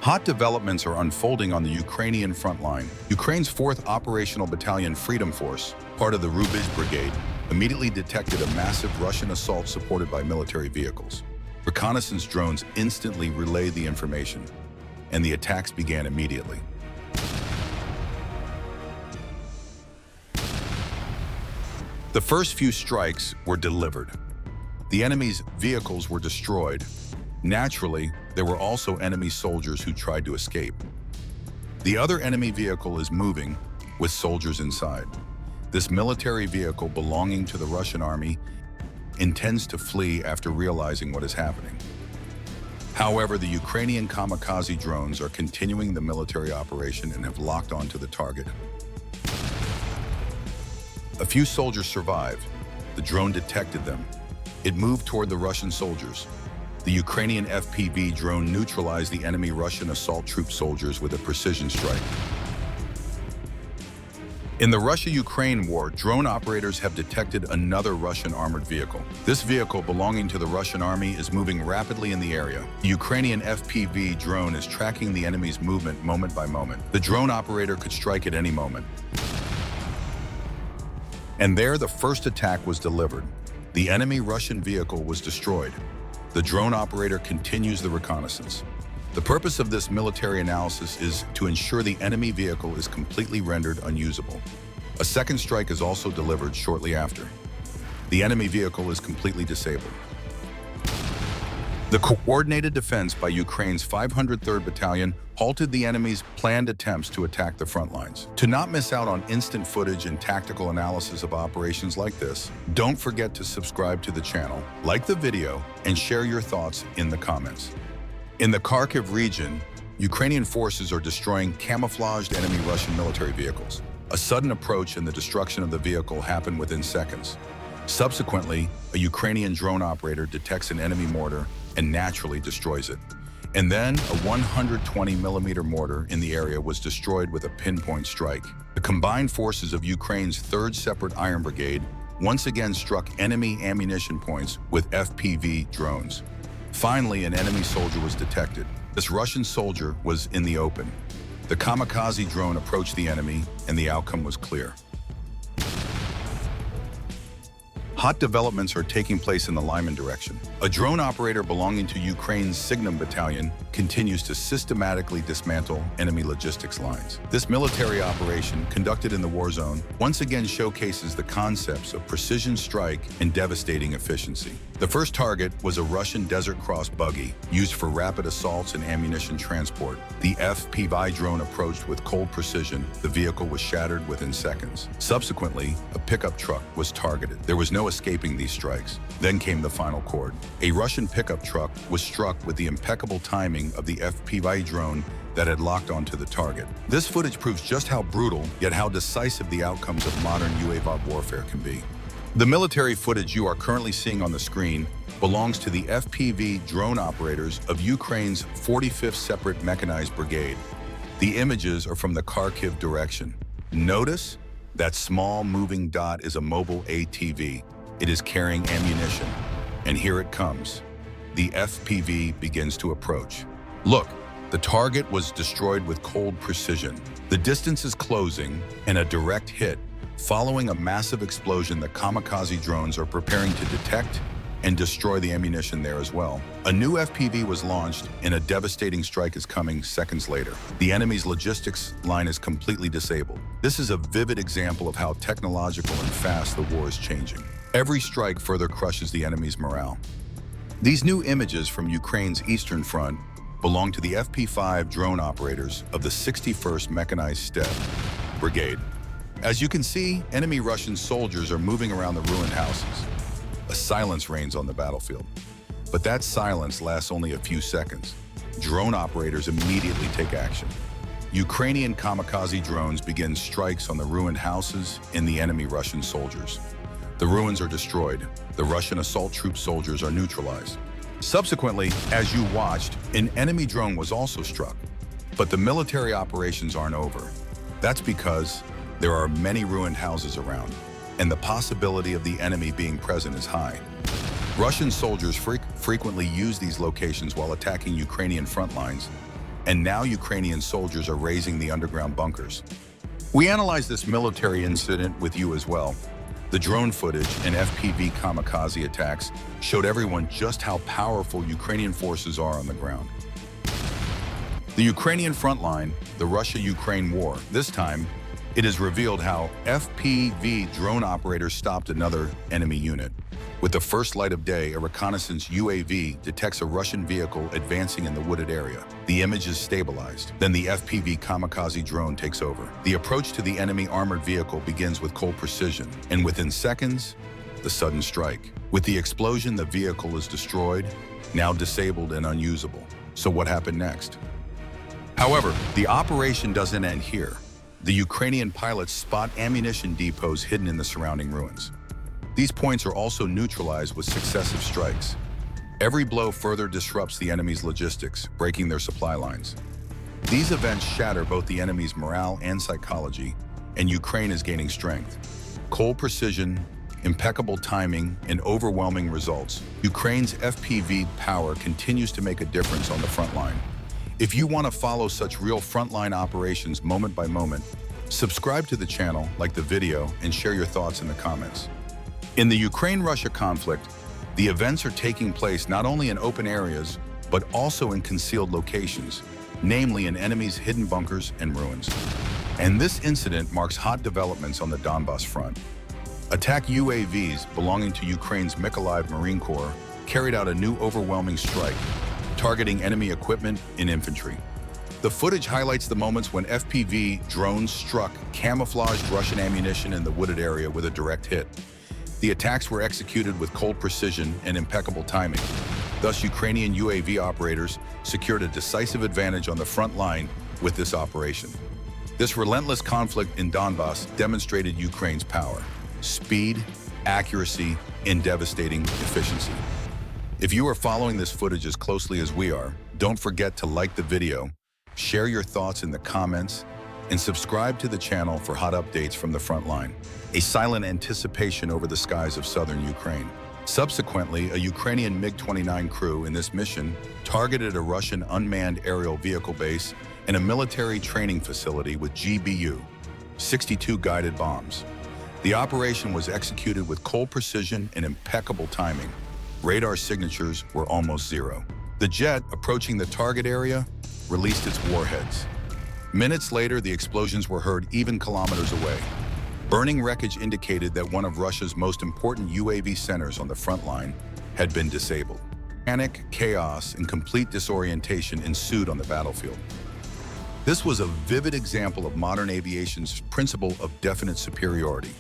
Hot developments are unfolding on the Ukrainian frontline. Ukraine's 4th Operational Battalion Freedom Force, part of the Rubizh Brigade, immediately detected a massive Russian assault supported by military vehicles. Reconnaissance drones instantly relayed the information, and the attacks began immediately. The first few strikes were delivered. The enemy's vehicles were destroyed. Naturally, there were also enemy soldiers who tried to escape. The other enemy vehicle is moving, with soldiers inside. This military vehicle belonging to the Russian army intends to flee after realizing what is happening. However, the Ukrainian Kamikaze drones are continuing the military operation and have locked onto the target. A few soldiers survived. The drone detected them. It moved toward the Russian soldiers. The Ukrainian Fpv drone neutralized the enemy Russian assault troop soldiers with a precision strike. In the Russia-Ukraine war, drone operators have detected another Russian armored vehicle. This vehicle, belonging to the Russian army, is moving rapidly in the area. The Ukrainian Fpv drone is tracking the enemy's movement moment by moment. The drone operator could strike at any moment. And there, the first attack was delivered. The enemy Russian vehicle was destroyed. The drone operator continues the reconnaissance. The purpose of this military analysis is to ensure the enemy vehicle is completely rendered unusable. A second strike is also delivered shortly after. The enemy vehicle is completely disabled. The coordinated defense by Ukraine's 503rd Battalion halted the enemy's planned attempts to attack the front lines. To not miss out on instant footage and tactical analysis of operations like this, don't forget to subscribe to the channel, like the video, and share your thoughts in the comments. In the Kharkiv region, Ukrainian forces are destroying camouflaged enemy Russian military vehicles. A sudden approach and the destruction of the vehicle happened within seconds. Subsequently, a Ukrainian drone operator detects an enemy mortar and naturally destroys it. And then a 120mm mortar in the area was destroyed with a pinpoint strike. The combined forces of Ukraine's 3rd Separate Iron Brigade once again struck enemy ammunition points with FPV drones. Finally, an enemy soldier was detected. This Russian soldier was in the open. The Kamikaze drone approached the enemy, and the outcome was clear. Hot developments are taking place in the Lyman direction. A drone operator belonging to Ukraine's Signum Battalion continues to systematically dismantle enemy logistics lines. This military operation, conducted in the war zone, once again showcases the concepts of precision strike and devastating efficiency. The first target was a Russian Desert Cross buggy used for rapid assaults and ammunition transport. The Fpv drone approached with cold precision. The vehicle was shattered within seconds. Subsequently, a pickup truck was targeted. There was no escaping these strikes. Then came the final chord. A Russian pickup truck was struck with the impeccable timing of the Fpv drone that had locked onto the target. This footage proves just how brutal, yet how decisive the outcomes of modern UAV warfare can be. The military footage you are currently seeing on the screen belongs to the FPV drone operators of Ukraine's 45th Separate Mechanized Brigade. The images are from the Kharkiv direction. Notice that small moving dot is a mobile ATV. It is carrying ammunition. And here it comes. The FPV begins to approach. Look, the target was destroyed with cold precision. The distance is closing, and a direct hit. Following a massive explosion, the Kamikaze drones are preparing to detect and destroy the ammunition there as well. A new FPV was launched, and a devastating strike is coming seconds later. The enemy's logistics line is completely disabled. This is a vivid example of how technological and fast the war is changing. Every strike further crushes the enemy's morale. These new images from Ukraine's Eastern Front belong to the FP5 drone operators of the 61st Mechanized Steppe Brigade. As you can see, enemy Russian soldiers are moving around the ruined houses. A silence reigns on the battlefield. But that silence lasts only a few seconds. Drone operators immediately take action. Ukrainian Kamikaze drones begin strikes on the ruined houses and the enemy Russian soldiers. The ruins are destroyed. The Russian assault troop soldiers are neutralized. Subsequently, as you watched, an enemy drone was also struck. But the military operations aren't over. That's because there are many ruined houses around, and the possibility of the enemy being present is high. Russian soldiers frequently use these locations while attacking Ukrainian front lines, and now Ukrainian soldiers are raising the underground bunkers. We analyzed this military incident with you as well. The drone footage and FPV Kamikaze attacks showed everyone just how powerful Ukrainian forces are on the ground. The Ukrainian frontline, the Russia-Ukraine war. This time, it is revealed how FPV drone operators stopped another enemy unit. With the first light of day, a reconnaissance UAV detects a Russian vehicle advancing in the wooded area. The image is stabilized. Then the FPV Kamikaze drone takes over. The approach to the enemy armored vehicle begins with cold precision, and within seconds, the sudden strike. With the explosion, the vehicle is destroyed, now disabled and unusable. So what happened next? However, the operation doesn't end here. The Ukrainian pilots spot ammunition depots hidden in the surrounding ruins. These points are also neutralized with successive strikes. Every blow further disrupts the enemy's logistics, breaking their supply lines. These events shatter both the enemy's morale and psychology, and Ukraine is gaining strength. Cold precision, impeccable timing, and overwhelming results. Ukraine's FPV power continues to make a difference on the front line. If you want to follow such real frontline operations moment by moment, subscribe to the channel, like the video, and share your thoughts in the comments. In the Ukraine-Russia conflict, the events are taking place not only in open areas, but also in concealed locations, namely in enemies' hidden bunkers and ruins. And this incident marks hot developments on the Donbas front. Attack UAVs belonging to Ukraine's Mykolaiv Marine Corps carried out a new overwhelming strike, targeting enemy equipment and infantry. The footage highlights the moments when FPV drones struck camouflaged Russian ammunition in the wooded area with a direct hit. The attacks were executed with cold precision and impeccable timing. Thus, Ukrainian UAV operators secured a decisive advantage on the front line with this operation. This relentless conflict in Donbas demonstrated Ukraine's power, speed, accuracy, and devastating efficiency. If you are following this footage as closely as we are, don't forget to like the video, share your thoughts in the comments, and subscribe to the channel for hot updates from the front line. A silent anticipation over the skies of southern Ukraine. Subsequently, a Ukrainian MiG-29 crew in this mission targeted a Russian unmanned aerial vehicle base and a military training facility with GBU, 62 guided bombs. The operation was executed with cold precision and impeccable timing. Radar signatures were almost zero. The jet, approaching the target area, released its warheads. Minutes later, the explosions were heard even kilometers away. Burning wreckage indicated that one of Russia's most important UAV centers on the front line had been disabled. Panic, chaos, and complete disorientation ensued on the battlefield. This was a vivid example of modern aviation's principle of definite superiority.